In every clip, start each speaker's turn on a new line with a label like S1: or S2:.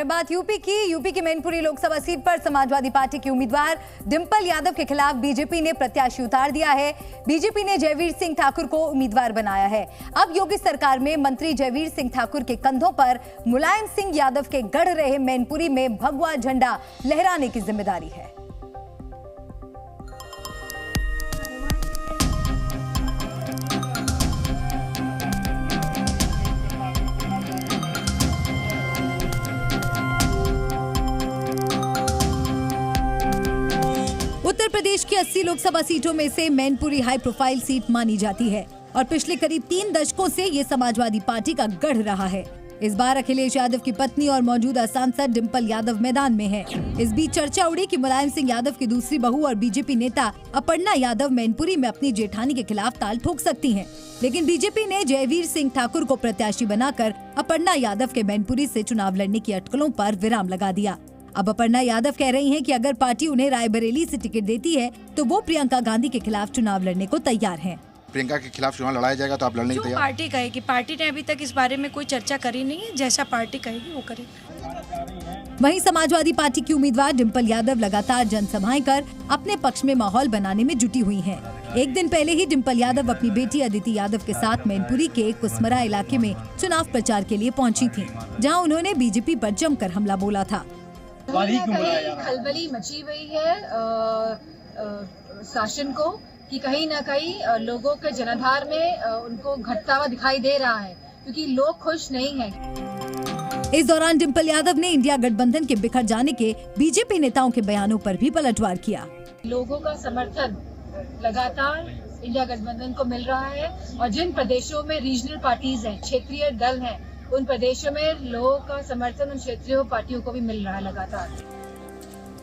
S1: बात यूपी की मैनपुरी लोकसभा सीट पर समाजवादी पार्टी की उम्मीदवार डिंपल यादव के खिलाफ बीजेपी ने प्रत्याशी उतार दिया है। बीजेपी ने जयवीर सिंह ठाकुर को उम्मीदवार बनाया है। अब योगी सरकार में मंत्री जयवीर सिंह ठाकुर के कंधों पर मुलायम सिंह यादव के गढ़ रहे मैनपुरी में भगवा झंडा लहराने की जिम्मेदारी है। उत्तर प्रदेश की 80 लोकसभा सीटों में से मैनपुरी हाई प्रोफाइल सीट मानी जाती है और पिछले करीब 3 दशकों से ये समाजवादी पार्टी का गढ़ रहा है। इस बार अखिलेश यादव की पत्नी और मौजूदा सांसद डिंपल यादव मैदान में है। इस बीच चर्चा उड़ी कि मुलायम सिंह यादव की दूसरी बहू और बीजेपी नेता अपर्णा यादव मैनपुरी में अपनी जेठानी के खिलाफ ताल ठोक सकती हैं। लेकिन बीजेपी ने जयवीर सिंह ठाकुर को प्रत्याशी बनाकर अपर्णा यादव के मैनपुरी से चुनाव लड़ने की अटकलों पर विराम लगा दिया। अब अपर्णा यादव कह रही हैं कि अगर पार्टी उन्हें रायबरेली से टिकट देती है तो वो प्रियंका गांधी के खिलाफ चुनाव लड़ने को तैयार हैं।
S2: प्रियंका के खिलाफ चुनाव लड़ाया जाएगा तो आप लड़ने की तैयार?
S3: पार्टी कहेगी, पार्टी ने अभी तक इस बारे में कोई चर्चा करी नहीं है। जैसा पार्टी कहेगी वो करेगी।
S1: वहीं समाजवादी पार्टी की उम्मीदवार डिंपल यादव लगातार जनसभाएं कर अपने पक्ष में माहौल बनाने में जुटी हुई हैं। एक दिन पहले ही डिंपल यादव अपनी बेटी अदिति यादव के साथ मैनपुरी के कुसमरा इलाके में चुनाव प्रचार के लिए पहुंची थी, जहां उन्होंने बीजेपी पर जमकर हमला बोला था।
S4: खलबली मची हुई है शासन को कि कहीं न कहीं लोगों के जनाधार में उनको घटता हुआ दिखाई दे रहा है, क्योंकि लोग खुश नहीं हैं।
S1: इस दौरान डिंपल यादव ने इंडिया गठबंधन के बिखर जाने के बीजेपी नेताओं के बयानों पर भी पलटवार किया।
S4: लोगों का समर्थन लगातार इंडिया गठबंधन को मिल रहा है और जिन प्रदेशों में रीजनल पार्टीज हैं, क्षेत्रीय दल हैं, उन प्रदेशों में लोगों का समर्थन उन क्षेत्रीय पार्टियों को भी मिल रहा है लगातार।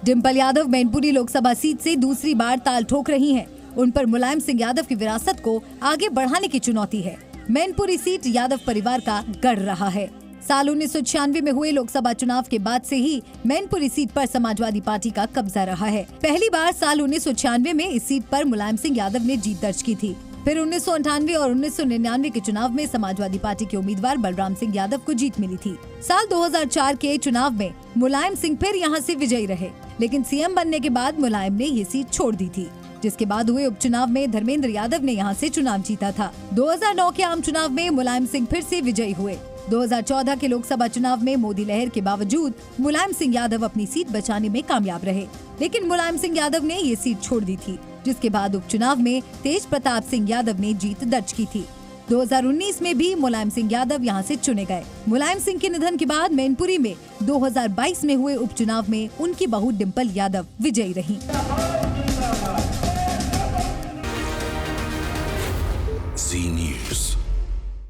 S1: डिंपल यादव मैनपुरी लोकसभा सीट से दूसरी बार ताल ठोक रही हैं। उन पर मुलायम सिंह यादव की विरासत को आगे बढ़ाने की चुनौती है। मैनपुरी सीट यादव परिवार का गढ़ रहा है। साल 1996 में हुए लोकसभा चुनाव के बाद से ही मैनपुरी सीट पर समाजवादी पार्टी का कब्जा रहा है। पहली बार साल 1996 में इस सीट पर मुलायम सिंह यादव ने जीत दर्ज की थी। फिर 1998 और 1999 के चुनाव में समाजवादी पार्टी के उम्मीदवार बलराम सिंह यादव को जीत मिली थी। साल 2004 के चुनाव में मुलायम सिंह फिर यहां से विजयी रहे, लेकिन सीएम बनने के बाद मुलायम ने ये सीट छोड़ दी थी, जिसके बाद हुए उपचुनाव में धर्मेंद्र यादव ने यहां से चुनाव जीता था। 2009 के आम चुनाव में मुलायम सिंह फिर से विजयी हुए। 2014 के लोकसभा चुनाव में मोदी लहर के बावजूद मुलायम सिंह यादव अपनी सीट बचाने में कामयाब रहे, लेकिन मुलायम सिंह यादव ने ये सीट छोड़ दी थी, जिसके बाद उपचुनाव में तेज प्रताप सिंह यादव ने जीत दर्ज की थी। 2019 में भी मुलायम सिंह यादव यहां से चुने गए। मुलायम सिंह के निधन के बाद मैनपुरी में 2022 में हुए उपचुनाव में उनकी बहू डिंपल यादव विजयी रही।
S5: Zee News।